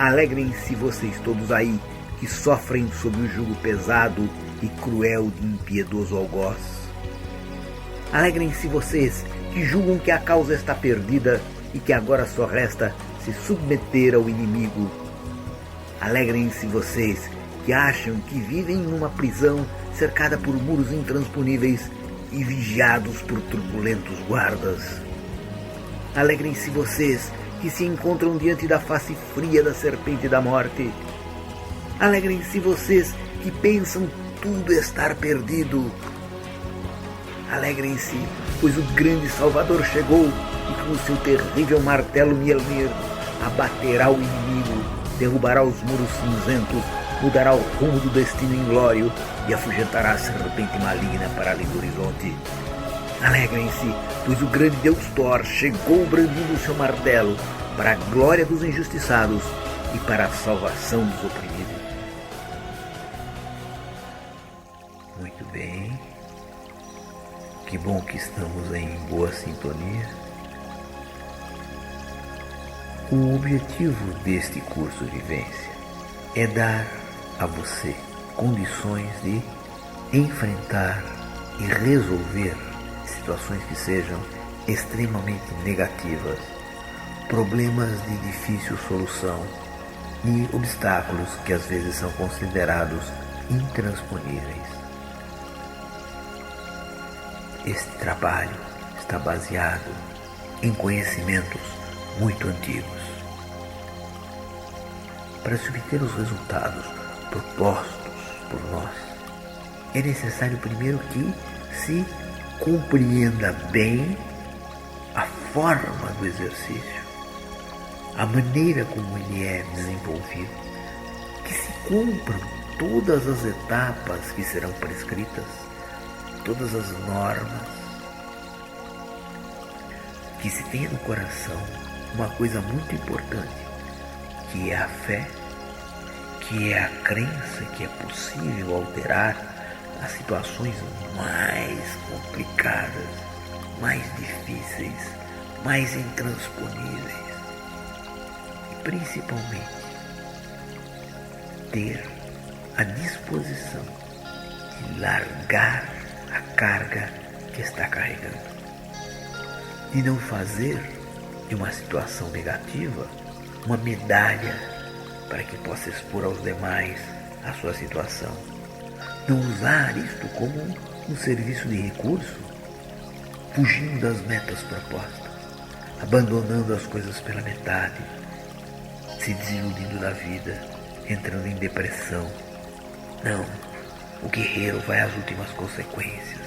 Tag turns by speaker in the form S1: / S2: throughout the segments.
S1: Alegrem-se vocês todos aí que sofrem sob o jugo pesado e cruel de impiedoso algoz. Alegrem-se vocês que julgam que a causa está perdida e que agora só resta se submeter ao inimigo. Alegrem-se vocês que acham que vivem numa prisão cercada por muros intransponíveis e vigiados por turbulentos guardas. Alegrem-se vocês que se encontram diante da face fria da serpente da morte. Alegrem-se vocês que pensam tudo estar perdido. Alegrem-se, pois o grande Salvador chegou e com o seu terrível martelo Mjolnir abaterá o inimigo, derrubará os muros cinzentos, mudará o rumo do destino inglório e afugentará a serpente maligna para além do horizonte. Alegrem-se, pois o grande Deus Thor chegou brandindo o seu martelo para a glória dos injustiçados e para a salvação dos oprimidos. Muito bem, que bom que estamos em boa sintonia. O objetivo deste curso de vivência é dar a você condições de enfrentar e resolver situações que sejam extremamente negativas, problemas de difícil solução e obstáculos que às vezes são considerados intransponíveis. Este trabalho está baseado em conhecimentos muito antigos. Para se obter os resultados propostos por nós, é necessário primeiro que se compreenda bem a forma do exercício, a maneira como ele é desenvolvido, que se cumpram todas as etapas que serão prescritas, todas as normas, que se tenha no coração uma coisa muito importante, que é a fé, que é a crença que é possível alterar as situações mais complicadas, mais difíceis, mais intransponíveis. E principalmente ter a disposição de largar a carga que está carregando, de não fazer de uma situação negativa uma medalha para que possa expor aos demais a sua situação. Não usar isto como um serviço de recurso, fugindo das metas propostas, abandonando as coisas pela metade, se desiludindo da vida, entrando em depressão. Não, o guerreiro vai às últimas consequências.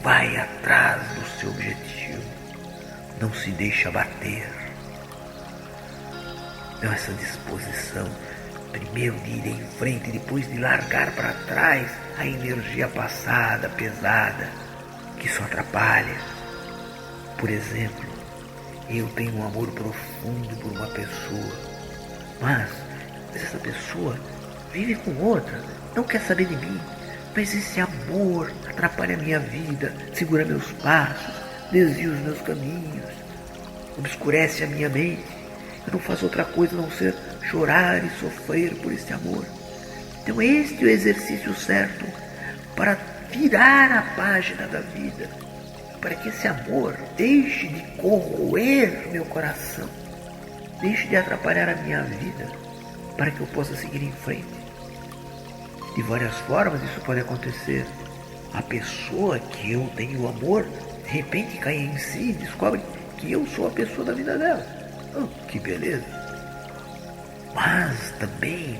S1: Vai atrás do seu objetivo, não se deixa abater. Então essa disposição, primeiro de ir em frente, depois de largar para trás a energia passada, pesada, que só atrapalha. Por exemplo, eu tenho um amor profundo por uma pessoa, mas essa pessoa vive com outra, não quer saber de mim, mas esse amor atrapalha a minha vida, segura meus passos, desvia os meus caminhos, obscurece a minha mente. Eu não faço outra coisa a não ser chorar e sofrer por esse amor. Então este é o exercício certo para virar a página da vida, para que esse amor deixe de corroer meu coração, deixe de atrapalhar a minha vida, para que eu possa seguir em frente. De várias formas isso pode acontecer. A pessoa que eu tenho amor, de repente cai em si e descobre que eu sou a pessoa da vida dela. Oh, que beleza! Mas também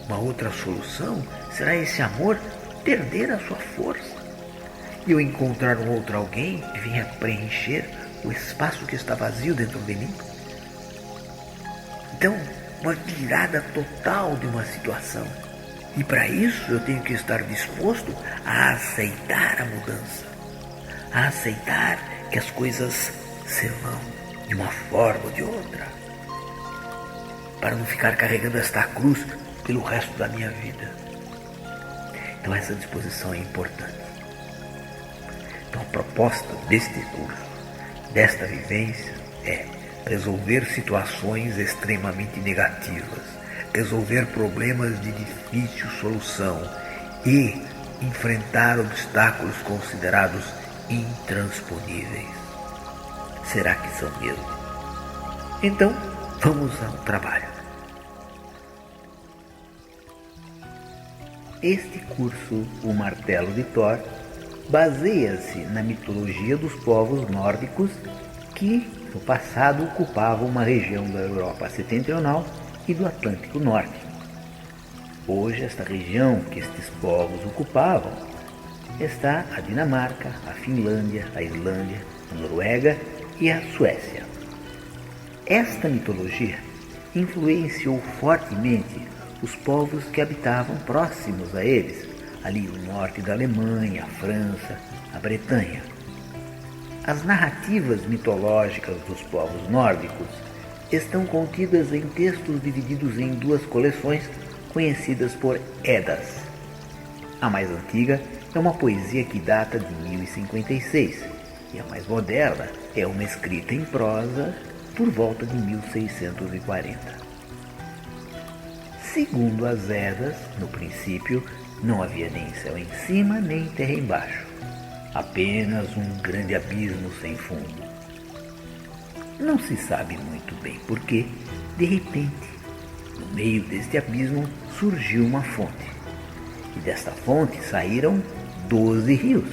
S1: uma outra solução será esse amor perder a sua força e eu encontrar um outro alguém que venha preencher o espaço que está vazio dentro de mim. Então, uma virada total de uma situação. E para isso eu tenho que estar disposto a aceitar a mudança, a aceitar que as coisas serão de uma forma ou de outra, para não ficar carregando esta cruz pelo resto da minha vida. Então essa disposição é importante. Então a proposta deste curso, desta vivência, é resolver situações extremamente negativas, resolver problemas de difícil solução e enfrentar obstáculos considerados intransponíveis. Será que são mesmo? Então, vamos ao trabalho. Este curso, O Martelo de Thor, baseia-se na mitologia dos povos nórdicos que, no passado, ocupavam uma região da Europa setentrional e do Atlântico Norte. Hoje, esta região que estes povos ocupavam está a Dinamarca, a Finlândia, a Islândia, a Noruega e a Suécia. Esta mitologia influenciou fortemente os povos que habitavam próximos a eles, ali no norte da Alemanha, a França, a Bretanha. As narrativas mitológicas dos povos nórdicos estão contidas em textos divididos em duas coleções conhecidas por Eddas. A mais antiga é uma poesia que data de 1056 e a mais moderna é uma escrita em prosa por volta de 1640. Segundo as Eddas, no princípio não havia nem céu em cima nem terra embaixo, apenas um grande abismo sem fundo. Não se sabe muito bem porquê, de repente, no meio deste abismo surgiu uma fonte, e desta fonte saíram 12 rios.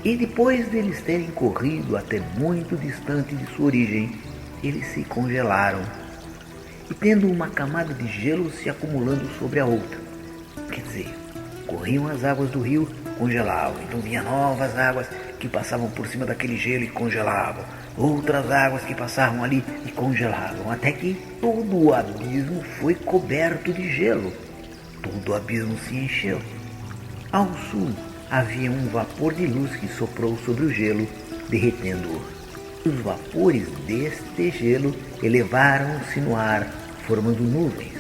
S1: E depois deles terem corrido até muito distante de sua origem, eles se congelaram, e tendo uma camada de gelo se acumulando sobre a outra. Quer dizer, corriam as águas do rio, congelavam, então vinham novas águas que passavam por cima daquele gelo e congelavam, outras águas que passavam ali e congelavam, até que todo o abismo foi coberto de gelo. Todo o abismo se encheu. Ao sul havia um vapor de luz que soprou sobre o gelo, derretendo-o. Os vapores deste gelo elevaram-se no ar, formando nuvens,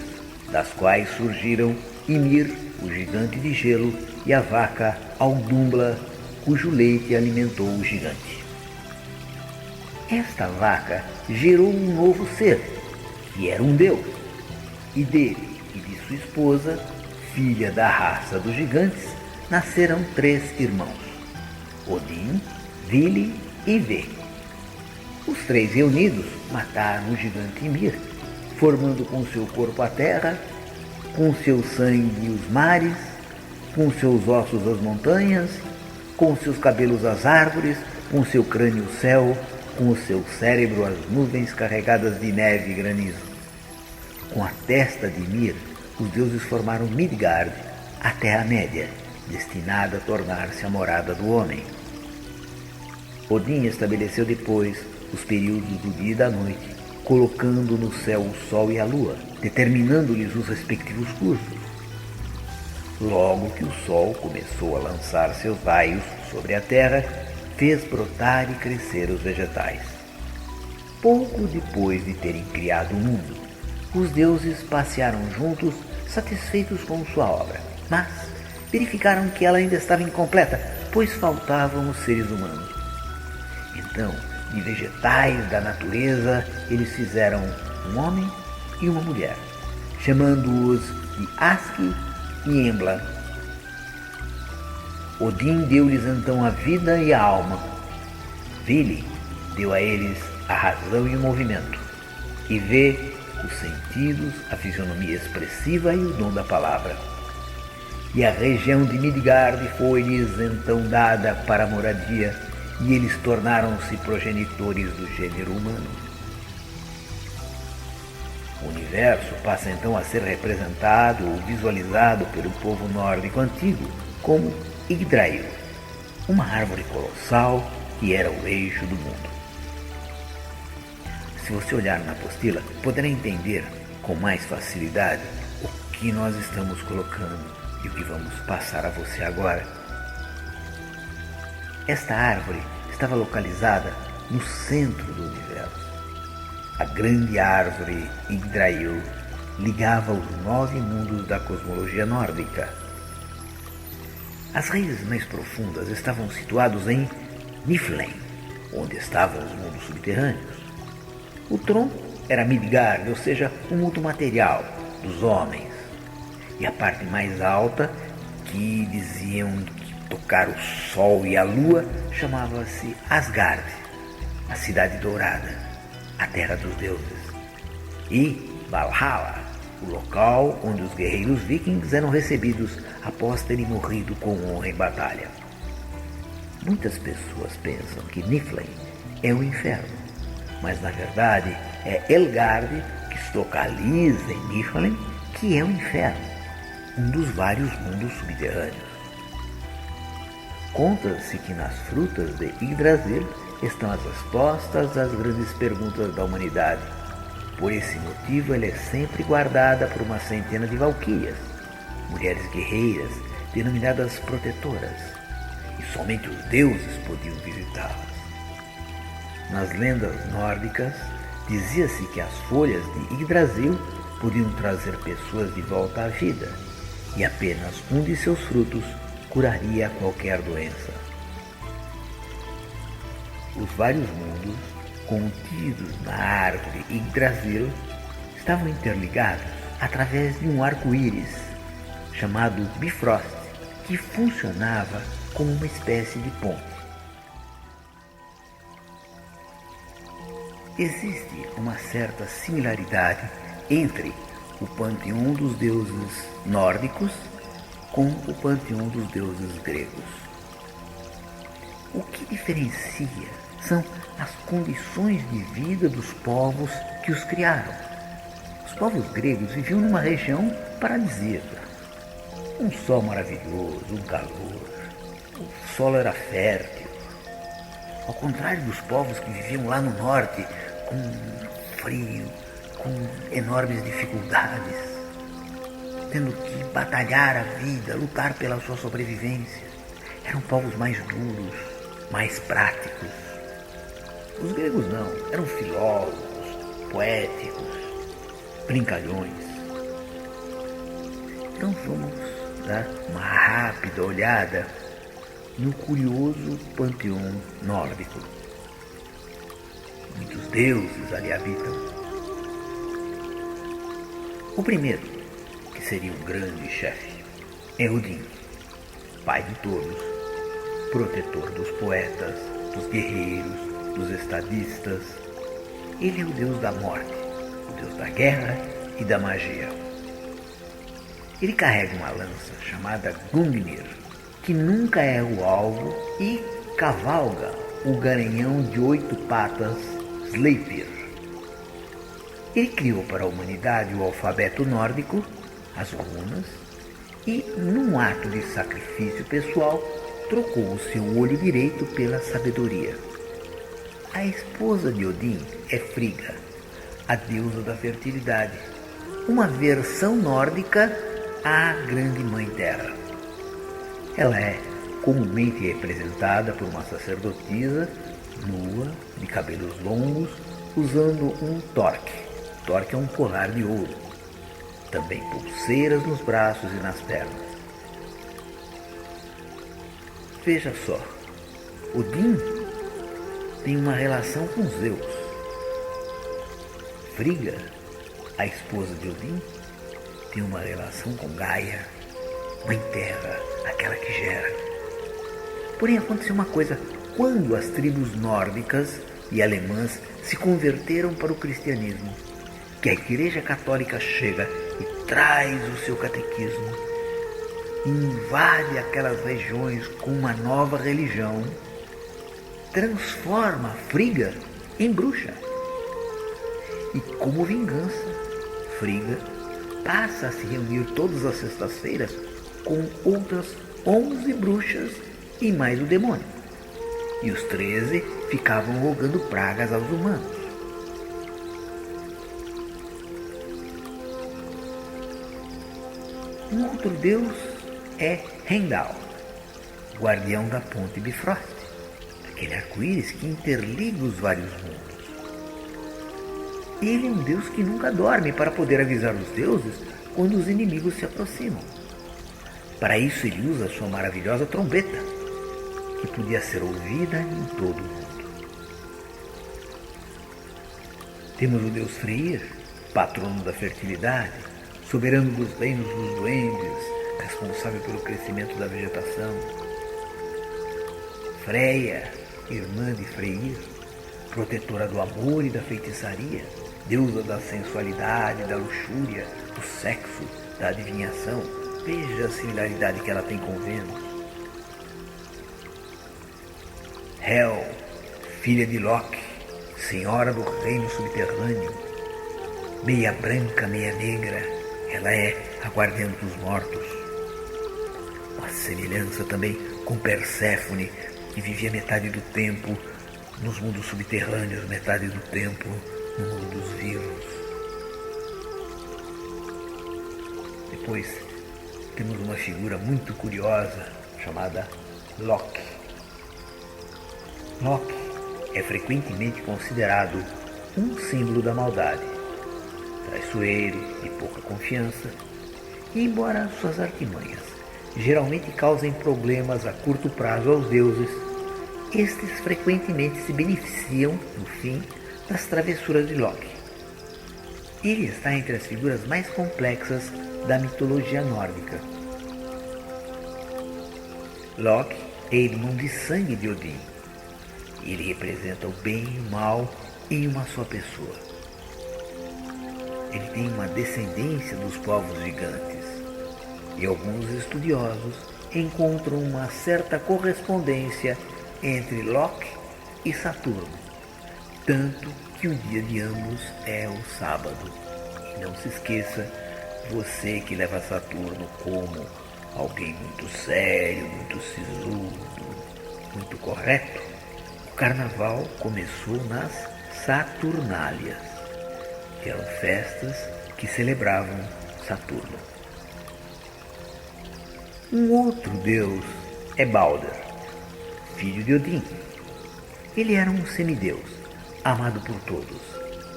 S1: das quais surgiram Ymir, o gigante de gelo, e a vaca Audumbla, cujo leite alimentou o gigante. Esta vaca gerou um novo ser, que era um deus, e dele e de sua esposa, filha da raça dos gigantes, nasceram 3 irmãos, Odin, Vili e Ve. Os 3 reunidos mataram o gigante Ymir, formando com seu corpo a terra, com seu sangue os mares, com seus ossos as montanhas, com seus cabelos as árvores, com seu crânio o céu, com o seu cérebro as nuvens carregadas de neve e granizo. Com a testa de Ymir, os deuses formaram Midgard, a Terra-média, destinada a tornar-se a morada do homem. Odin estabeleceu depois os períodos do dia e da noite, colocando no céu o sol e a lua, determinando-lhes os respectivos cursos. Logo que o sol começou a lançar seus raios sobre a terra, fez brotar e crescer os vegetais. Pouco depois de terem criado o mundo, os deuses passearam juntos, satisfeitos com sua obra, mas verificaram que ela ainda estava incompleta, pois faltavam os seres humanos. Então, de vegetais da natureza, eles fizeram um homem e uma mulher, chamando-os de Aski e Embla. Odin deu-lhes então a vida e a alma. Vili deu a eles a razão e o movimento, e Ve os sentidos, a fisionomia expressiva e o dom da palavra. E a região de Midgard foi-lhes então dada para moradia, e eles tornaram-se progenitores do gênero humano. O universo passa então a ser representado ou visualizado pelo povo nórdico antigo como Yggdrasil, uma árvore colossal que era o eixo do mundo. Se você olhar na apostila, poderá entender com mais facilidade o que nós estamos colocando e o que vamos passar a você agora. Esta árvore estava localizada no centro do universo. A grande árvore Yggdrasil ligava os 9 mundos da cosmologia nórdica. As raízes mais profundas estavam situadas em Niflheim, onde estavam os mundos subterrâneos. O tronco era Midgard, ou seja, o mundo material dos homens. E a parte mais alta, que diziam que tocar o sol e a lua, chamava-se Asgard, a cidade dourada, a terra dos deuses. E Valhalla, o local onde os guerreiros vikings eram recebidos após terem morrido com honra em batalha. Muitas pessoas pensam que Niflheim é o inferno, mas na verdade é Helgard, que se localiza em Niflheim, que é o inferno, um dos vários mundos subterrâneos. Conta-se que nas frutas de Yggdrasil estão as respostas às grandes perguntas da humanidade. Por esse motivo, ela é sempre guardada por uma centena de valquírias, mulheres guerreiras denominadas protetoras, e somente os deuses podiam visitá-las. Nas lendas nórdicas, dizia-se que as folhas de Yggdrasil podiam trazer pessoas de volta à vida, e apenas um de seus frutos curaria qualquer doença. Os vários mundos contidos na árvore Yggdrasil estavam interligados através de um arco-íris chamado Bifrost, que funcionava como uma espécie de ponte. Existe uma certa similaridade entre o panteão dos deuses nórdicos com o panteão dos deuses gregos. O que diferencia são as condições de vida dos povos que os criaram. Os povos gregos viviam numa região paradisíaca. Um sol maravilhoso, um calor, o solo era fértil. Ao contrário dos povos que viviam lá no norte, com frio, com enormes dificuldades, tendo que batalhar a vida, lutar pela sua sobrevivência. Eram povos mais duros, mais práticos. Os gregos não, eram filósofos, poéticos, brincalhões. Então vamos dar uma rápida olhada no curioso panteão nórdico. Muitos deuses ali habitam. O primeiro, que seria um grande chefe, é Odin, pai de todos, protetor dos poetas, dos guerreiros, dos estadistas. Ele é o deus da morte, o deus da guerra e da magia. Ele carrega uma lança chamada Gungnir, que nunca erra o alvo, e cavalga o garanhão de 8 patas Sleipnir. Ele criou para a humanidade o alfabeto nórdico, as runas, e, num ato de sacrifício pessoal, trocou o seu olho direito pela sabedoria. A esposa de Odin é Frigga, a deusa da fertilidade, uma versão nórdica à Grande Mãe Terra. Ela é comumente representada por uma sacerdotisa nua, de cabelos longos, usando um torque. Torque é um colar de ouro. Também pulseiras nos braços e nas pernas. Veja só, Odin tem uma relação com Zeus. Frigga, a esposa de Odin, tem uma relação com Gaia, Mãe Terra, aquela que gera. Porém, aconteceu uma coisa: quando as tribos nórdicas e alemãs se converteram para o cristianismo, que a Igreja Católica chega e traz o seu catequismo, invade aquelas regiões com uma nova religião, transforma Frigga em bruxa. E como vingança, Frigga passa a se reunir todas as sextas-feiras com outras 11 bruxas e mais o demônio. E os 13 ficavam rogando pragas aos humanos. Um outro deus é Heimdall, guardião da ponte Bifrost, aquele arco-íris que interliga os vários mundos. Ele é um deus que nunca dorme para poder avisar os deuses quando os inimigos se aproximam. Para isso ele usa sua maravilhosa trombeta, que podia ser ouvida em todo o mundo. Temos o deus Freyr, patrono da fertilidade, soberano dos reinos dos duendes, responsável pelo crescimento da vegetação. Freya, irmã de Freyr, protetora do amor e da feitiçaria, deusa da sensualidade, da luxúria, do sexo, da adivinhação. Veja a similaridade que ela tem com Vênus. Hel, filha de Loki, senhora do reino subterrâneo, meia branca, meia negra, ela é a guardiã dos mortos. Uma semelhança também com Perséfone, que vivia metade do tempo nos mundos subterrâneos, metade do tempo no mundo dos vivos. Depois temos uma figura muito curiosa chamada Loki. Loki é frequentemente considerado um símbolo da maldade, traiçoeiro, de pouca confiança, e embora suas artimanhas geralmente causem problemas a curto prazo aos deuses, estes frequentemente se beneficiam, no fim, das travessuras de Loki. Ele está entre as figuras mais complexas da mitologia nórdica. Loki é irmão de sangue de Odin. Ele representa o bem e o mal em uma só pessoa. Ele tem uma descendência dos povos gigantes, e alguns estudiosos encontram uma certa correspondência entre Loki e Saturno, tanto que o dia de ambos é o sábado. E não se esqueça, você que leva Saturno como alguém muito sério, muito sisudo, muito correto, o carnaval começou nas Saturnálias, que eram festas que celebravam Saturno. Um outro deus é Balder, filho de Odin. Ele era um semideus, amado por todos,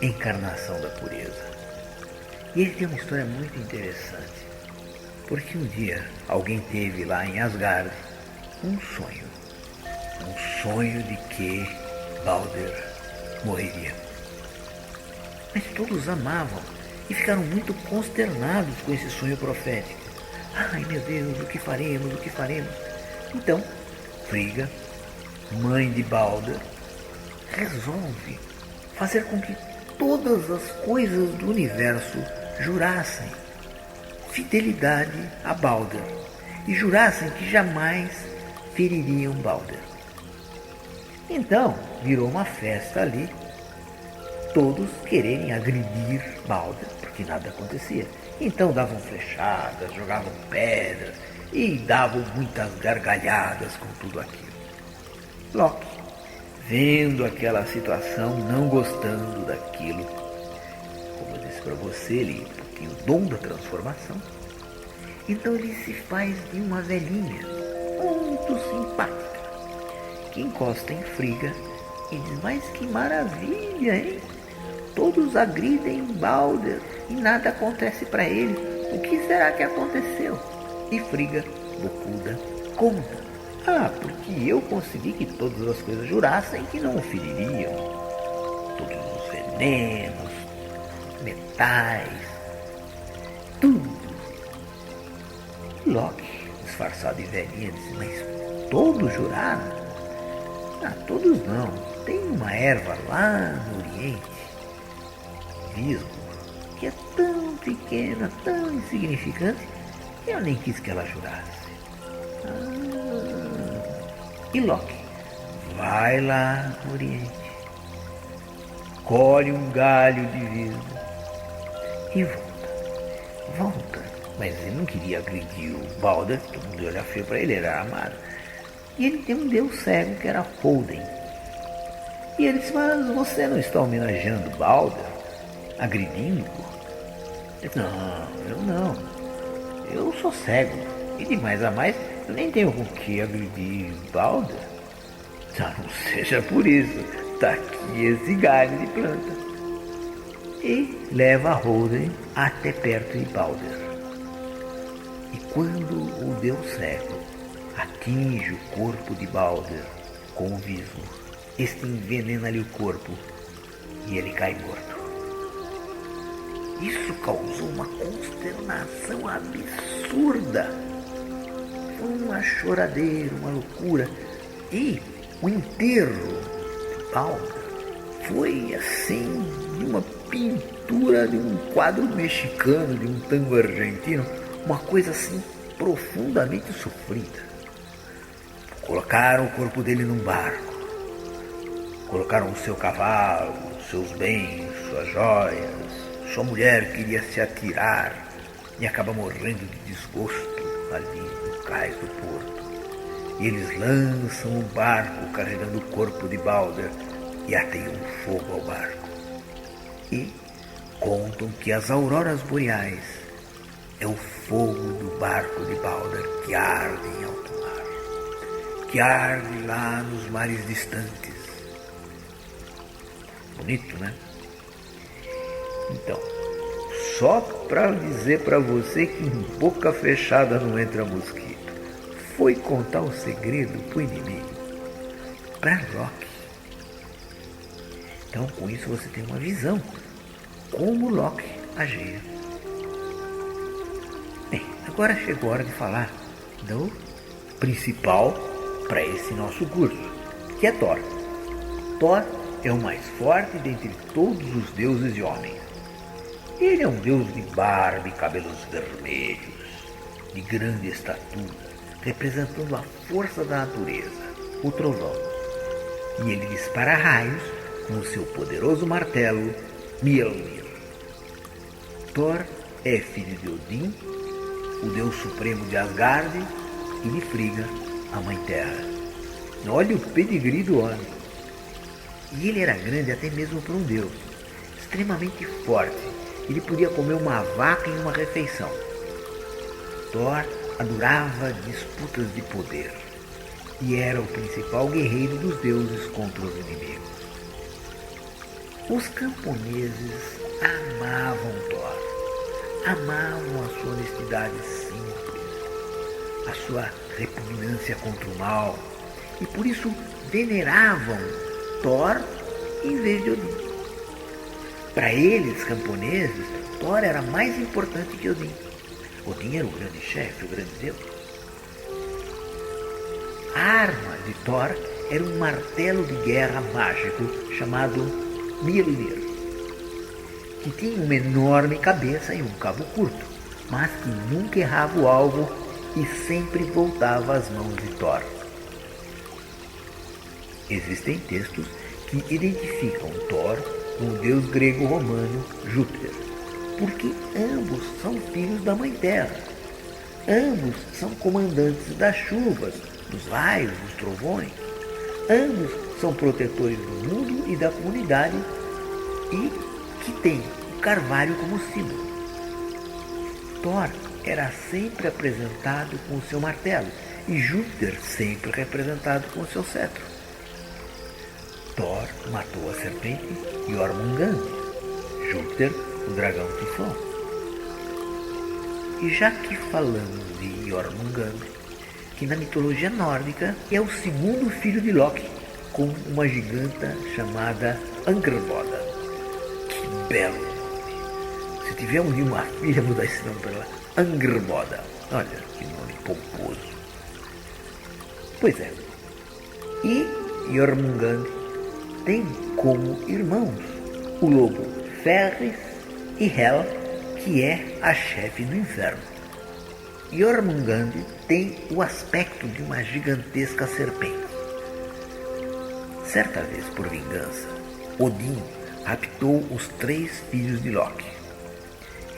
S1: encarnação da pureza. E ele tem uma história muito interessante, porque um dia alguém teve lá em Asgard um sonho de que Balder morreria. Mas todos amavam e ficaram muito consternados com esse sonho profético. Ai meu Deus, o que faremos, o que faremos? Então, Frigga, mãe de Balder, resolve fazer com que todas as coisas do universo jurassem fidelidade a Balder e jurassem que jamais feririam Balder. Então, virou uma festa ali, todos quererem agredir Balder, porque nada acontecia. Então davam flechadas, jogavam pedras e davam muitas gargalhadas com tudo aquilo. Loki, vendo aquela situação, não gostando daquilo, como eu disse para você, ele tem o dom da transformação. Então ele se faz de uma velhinha muito simpática, que encosta em Frigga e diz: mas que maravilha, hein? Todos agridem Balder e nada acontece para ele. O que será que aconteceu? E Frigga, bocuda, conta: porque eu consegui que todas as coisas jurassem que não o feririam. Todos os venenos, metais, tudo. Loki, disfarçado de velhinha, disse: mas todos juraram? Todos não. Tem uma erva lá no Oriente, Visgo, que é tão pequena, tão insignificante, que eu nem quis que ela jurasse. E Loki vai lá no Oriente, colhe um galho de Visgo e volta. Mas ele não queria agredir o Balder, todo mundo olhava feio para ele, ele era amado. E ele tem um deus cego que era Holden. E ele disse: mas você não está homenageando Balder, agredindo-o? Ele disse: não, eu não. Eu sou cego. E de mais a mais, eu nem tenho com que agredir Balder. Não seja por isso. Está aqui esse galho de planta. E leva Holden até perto de Balder. E quando o deus cego atinge o corpo de Balder com o Visgo, este envenena-lhe o corpo e ele cai morto. Isso causou uma consternação absurda. Foi uma choradeira, uma loucura. E o enterro de Balder foi assim, de uma pintura de um quadro mexicano, de um tango argentino, uma coisa assim profundamente sofrida. Colocaram o corpo dele num barco, colocaram o seu cavalo, seus bens, suas joias. Sua mulher queria se atirar e acaba morrendo de desgosto ali no cais do porto. E eles lançam o barco carregando o corpo de Balder e ateiam fogo ao barco. E contam que as auroras boreais é o fogo do barco de Balder que arde em alto mar, que arde lá nos mares distantes. Bonito, né? Então, só para dizer para você que em boca fechada não entra mosquito, foi contar o segredo pro inimigo, para Loki. Então, com isso você tem uma visão como Loki agia. Bem, agora chegou a hora de falar do principal para esse nosso curso, que é Thor. Thor é o mais forte dentre todos os deuses e homens. Ele é um deus de barba e cabelos vermelhos, de grande estatura, representando a força da natureza, o trovão. E ele dispara raios com o seu poderoso martelo, Mjolnir. Thor é filho de Odin, o deus supremo de Asgard, e de Frigga, a mãe terra. Olha o pedigree do homem. E ele era grande até mesmo para um deus, extremamente forte. Ele podia comer uma vaca em uma refeição. Thor adorava disputas de poder e era o principal guerreiro dos deuses contra os inimigos. Os camponeses amavam Thor, amavam a sua honestidade simples, a sua repugnância contra o mal, e por isso veneravam Thor em vez de Odin. Para eles, camponeses, Thor era mais importante que Odin. Odin era o grande chefe, o grande deus. A arma de Thor era um martelo de guerra mágico chamado Mjolnir, que tinha uma enorme cabeça e um cabo curto, mas que nunca errava o alvo e sempre voltava às mãos de Thor. Existem textos que identificam Thor com o deus grego-romano Júpiter, porque ambos são filhos da Mãe Terra. Ambos são comandantes das chuvas, dos raios, dos trovões. Ambos são protetores do mundo e da comunidade e que têm o carvalho como símbolo. Thor era sempre apresentado com o seu martelo e Júpiter sempre representado com o seu cetro. Thor matou a serpente Jormungand, Júpiter, o dragão Tifão. E já que falamos de Jormungand, que na mitologia nórdica é o segundo filho de Loki, com uma giganta chamada Angrboda. Que belo nome! Se tiver um dia uma filha, vou dar esse nome para ela, Angrboda. Olha que nome pomposo. Pois é. E Jormungand tem como irmãos o lobo Fenris e Hel, que é a chefe do inferno. Jormungand tem o aspecto de uma gigantesca serpente. Certa vez, por vingança, Odin raptou os 3 filhos de Loki.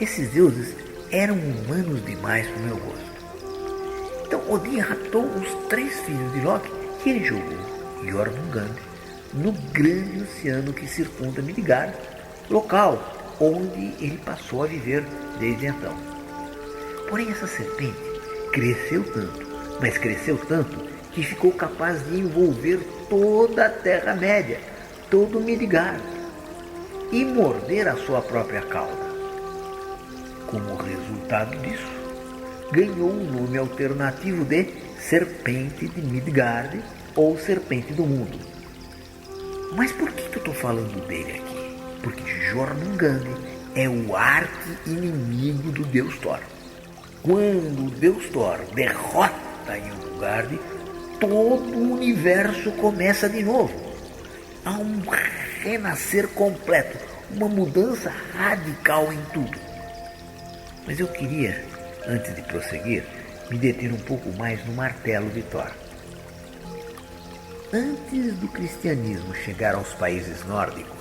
S1: Esses deuses eram humanos demais para o meu gosto. Então Odin raptou os 3 filhos de Loki e ele jogou Jormungand no grande oceano que circunda Midgard, local onde ele passou a viver desde então. Porém, essa serpente cresceu tanto, mas cresceu tanto que ficou capaz de envolver toda a Terra-média, todo Midgard, e morder a sua própria cauda. Como resultado disso, ganhou um nome alternativo de Serpente de Midgard ou Serpente do Mundo. Mas por que eu estou falando dele aqui? Porque Jormungand é o arqui-inimigo do deus Thor. Quando o deus Thor derrota Nilfgaard, todo o universo começa de novo. Há um renascer completo, uma mudança radical em tudo. Mas eu queria, antes de prosseguir, me deter um pouco mais no martelo de Thor. Antes do cristianismo chegar aos países nórdicos,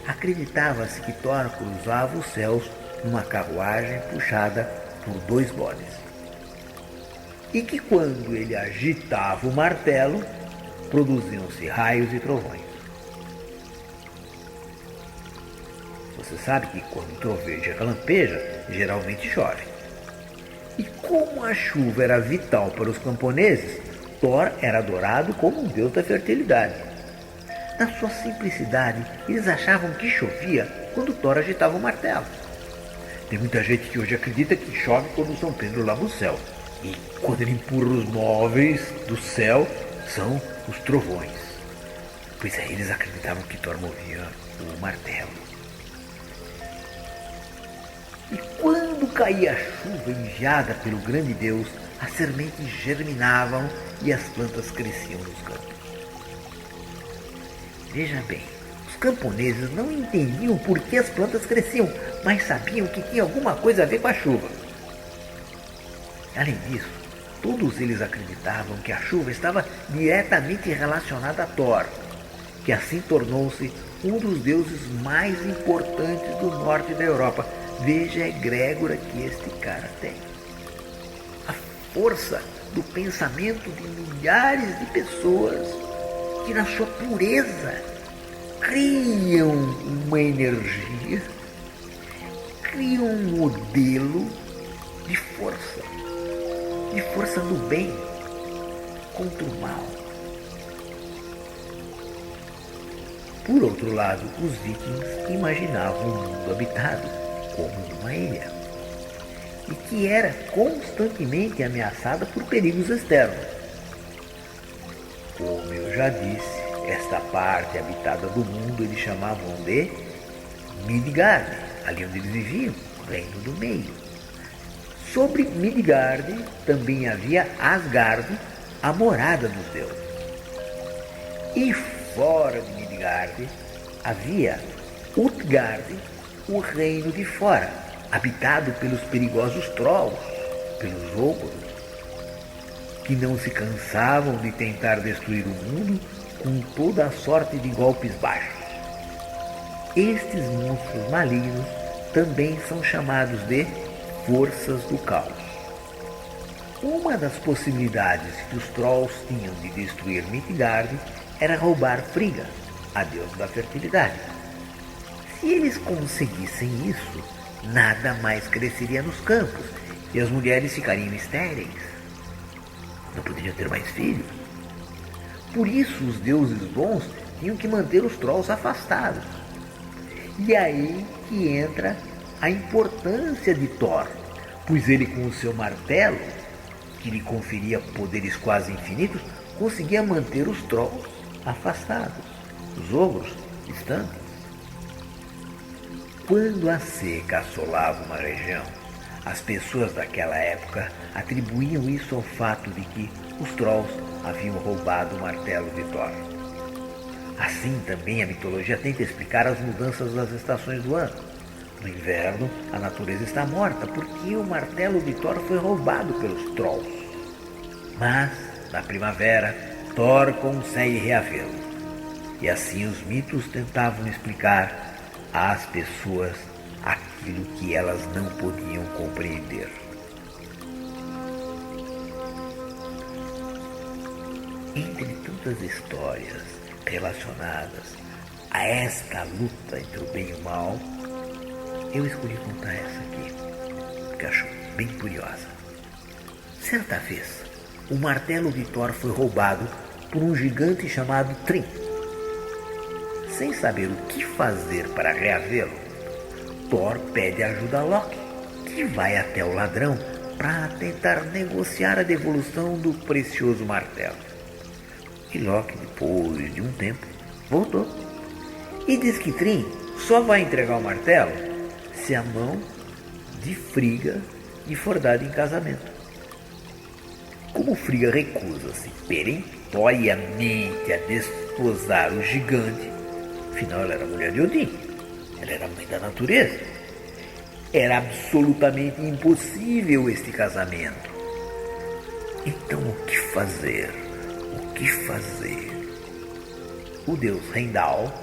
S1: acreditava-se que Thor cruzava os céus numa carruagem puxada por 2 bodes. E que quando ele agitava o martelo, produziam-se raios e trovões. Você sabe que quando troveja e relampeja, geralmente chove. E como a chuva era vital para os camponeses, Thor era adorado como um deus da fertilidade. Na sua simplicidade, eles achavam que chovia quando Thor agitava o martelo. Tem muita gente que hoje acredita que chove quando São Pedro lava o céu. E quando ele empurra os móveis do céu, são os trovões. Pois é, eles acreditavam que Thor movia o martelo. E quando caía a chuva enviada pelo grande Deus, as sementes germinavam e as plantas cresciam nos campos. Veja bem, os camponeses não entendiam por que as plantas cresciam, mas sabiam que tinha alguma coisa a ver com a chuva. Além disso, todos eles acreditavam que a chuva estava diretamente relacionada a Thor, que assim tornou-se um dos deuses mais importantes do norte da Europa. Veja a egrégora que este cara tem. A força do pensamento de milhares de pessoas que na sua pureza criam uma energia, criam um modelo de força do bem contra o mal. Por outro lado, os vikings imaginavam um mundo habitado como uma ilha, e que era constantemente ameaçada por perigos externos. Como eu já disse, esta parte habitada do mundo eles chamavam de Midgard, ali onde eles viviam, o reino do meio. Sobre Midgard também havia Asgard, a morada dos deuses. E fora de Midgard havia Utgard, o reino de fora, habitado pelos perigosos trolls, pelos ogros, que não se cansavam de tentar destruir o mundo com toda a sorte de golpes baixos. Estes monstros malignos também são chamados de forças do caos. Uma das possibilidades que os trolls tinham de destruir Midgard era roubar Frigga, a deusa da fertilidade. Se eles conseguissem isso, nada mais cresceria nos campos e as mulheres ficariam estéreis. Não poderiam ter mais filhos. Por isso os deuses bons tinham que manter os trolls afastados. E aí que entra a importância de Thor, pois ele com o seu martelo, que lhe conferia poderes quase infinitos, conseguia manter os trolls afastados, os ogros distantes. Quando a seca assolava uma região, as pessoas daquela época atribuíam isso ao fato de que os trolls haviam roubado o martelo de Thor. Assim também a mitologia tenta explicar as mudanças das estações do ano. No inverno, a natureza está morta porque o martelo de Thor foi roubado pelos trolls. Mas, na primavera, Thor consegue reavê-lo. E assim os mitos tentavam explicar às pessoas aquilo que elas não podiam compreender. Entre tantas histórias relacionadas a esta luta entre o bem e o mal, eu escolhi contar essa aqui, porque acho bem curiosa. Certa vez, o martelo de Thor foi roubado por um gigante chamado Thrym. Sem saber o que fazer para reavê-lo, Thor pede ajuda a Loki, que vai até o ladrão para tentar negociar a devolução do precioso martelo. E Loki, depois de um tempo, voltou e diz que Thrym só vai entregar o martelo desse a mão de Frigga e for dada em casamento. Como Frigga recusa-se perentoriamente a desposar o gigante, afinal ela era mulher de Odin, ela era mãe da natureza, era absolutamente impossível este casamento. Então o que fazer? O que fazer? O deus Heimdall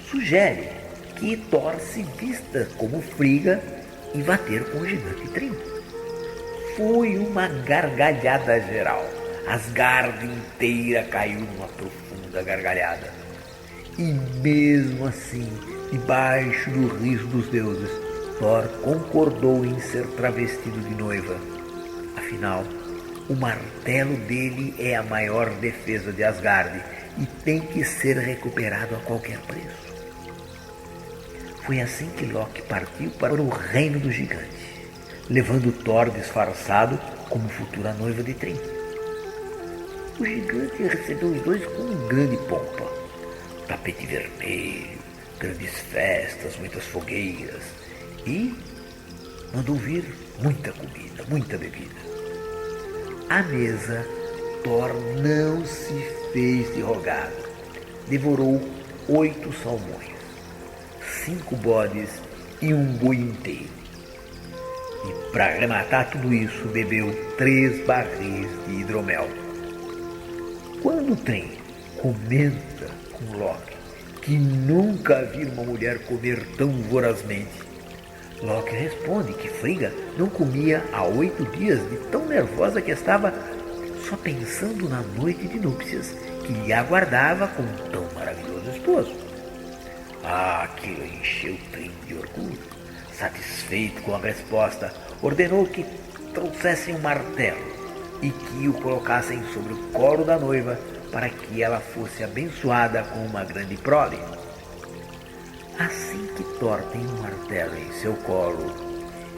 S1: sugere que Thor se vista como Frigga e vá ter com o gigante Thrym. Foi uma gargalhada geral. Asgard inteira caiu numa profunda gargalhada. E mesmo assim, debaixo do riso dos deuses, Thor concordou em ser travestido de noiva. Afinal, o martelo dele é a maior defesa de Asgard e tem que ser recuperado a qualquer preço. Foi assim que Loki partiu para o reino do gigante, levando Thor disfarçado como futura noiva de Thrym. O gigante recebeu os dois com grande pompa. Tapete vermelho, grandes festas, muitas fogueiras e mandou vir muita comida, muita bebida. À mesa, Thor não se fez de rogado. Devorou 8 salmões, 5 bodes e um boi inteiro. E para rematar tudo isso, bebeu 3 barris de hidromel. Quando Thrym comenta com Loki que nunca viu uma mulher comer tão vorazmente, Loki responde que Frigga não comia há 8 dias de tão nervosa que estava só pensando na noite de núpcias que lhe aguardava com tão maravilhoso esposo. Aquilo encheu Thrym de orgulho. Satisfeito com a resposta, ordenou que trouxessem um martelo e que o colocassem sobre o colo da noiva para que ela fosse abençoada com uma grande prole. Assim que Thor tem um martelo em seu colo,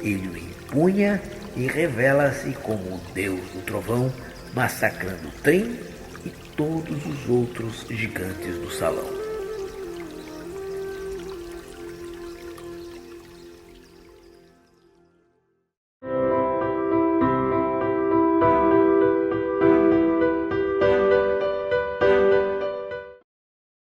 S1: ele o empunha e revela-se como o deus do trovão, massacrando Thrym e todos os outros gigantes do salão.